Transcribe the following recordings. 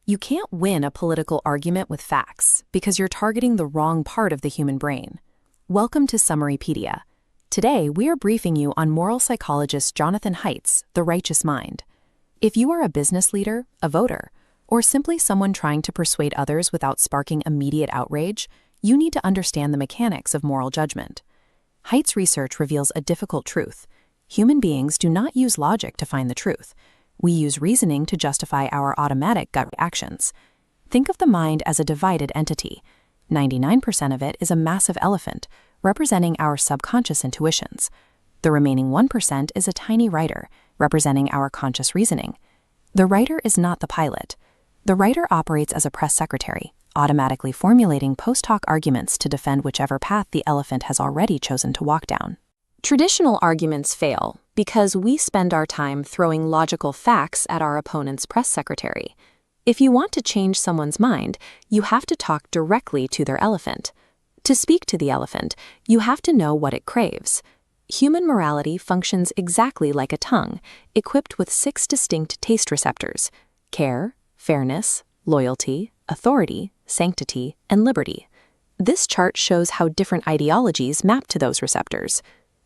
You can't win a political argument with facts because you're targeting the wrong part of the human brain. Welcome to Summarypedia. Today, we are briefing you on moral psychologist Jonathan Haidt's The Righteous Mind. If you are a business leader, a voter, or simply someone trying to persuade others without sparking immediate outrage, you need to understand the mechanics of moral judgment. Haidt's research reveals a difficult truth. Human beings do not use logic to find the truth. We use reasoning to justify our automatic gut reactions. Think of the mind as a divided entity. 99% of it is a massive elephant, representing our subconscious intuitions. The remaining 1% is a tiny writer, representing our conscious reasoning. The writer is not the pilot. The writer operates as a press secretary, automatically formulating post hoc arguments to defend whichever path the elephant has already chosen to walk down. Traditional arguments fail because we spend our time throwing logical facts at our opponent's press secretary. If you want to change someone's mind, you have to talk directly to their elephant. To speak to the elephant, you have to know what it craves. Human morality functions exactly like a tongue, equipped with 6 distinct taste receptors: care, fairness, loyalty, authority, sanctity, and liberty. This chart shows how different ideologies map to those receptors.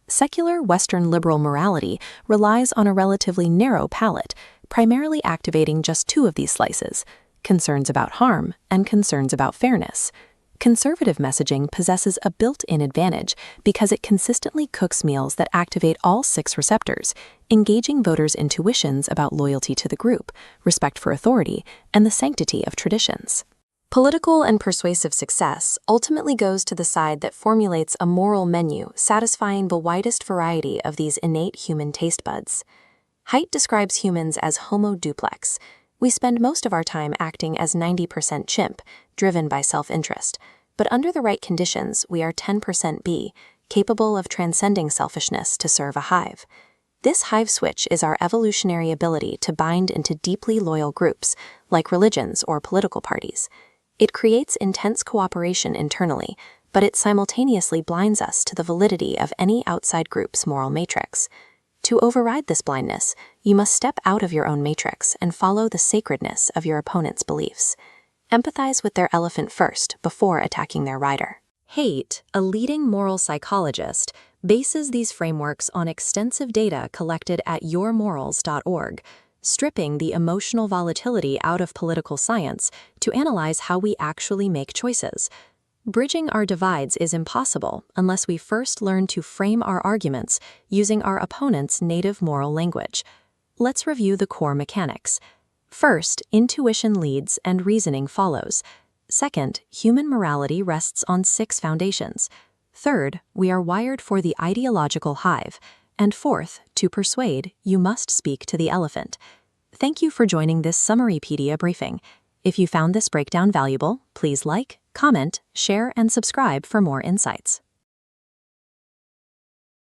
Secular Western liberal morality relies on a relatively narrow palette, primarily activating just 2 of these slices: concerns about harm and concerns about fairness. Conservative messaging possesses a built-in advantage because it consistently cooks meals that activate all 6 receptors, engaging voters' intuitions about loyalty to the group, respect for authority, and the sanctity of traditions. Political and persuasive success ultimately goes to the side that formulates a moral menu satisfying the widest variety of these innate human taste buds. Haidt describes humans as homo duplex. We spend most of our time acting as 90% chimp, driven by self-interest. But under the right conditions, we are 10% bee, capable of transcending selfishness to serve a hive. This hive switch is our evolutionary ability to bind into deeply loyal groups, like religions or political parties. It creates intense cooperation internally, but it simultaneously blinds us to the validity of any outside group's moral matrix. To override this blindness, you must step out of your own matrix and follow the sacredness of your opponent's beliefs. Empathize with their elephant first before attacking their rider. Haidt, a leading moral psychologist, bases these frameworks on extensive data collected at yourmorals.org, stripping the emotional volatility out of political science to analyze how we actually make choices. Bridging our divides is impossible unless we first learn to frame our arguments using our opponent's native moral language. Let's review the core mechanics. First, intuition leads and reasoning follows. Second, human morality rests on 6 foundations. Third, we are wired for the ideological hive. And fourth, to persuade, you must speak to the elephant. Thank you for joining this Summarypedia briefing. If you found this breakdown valuable, please like, comment, share, and subscribe for more insights.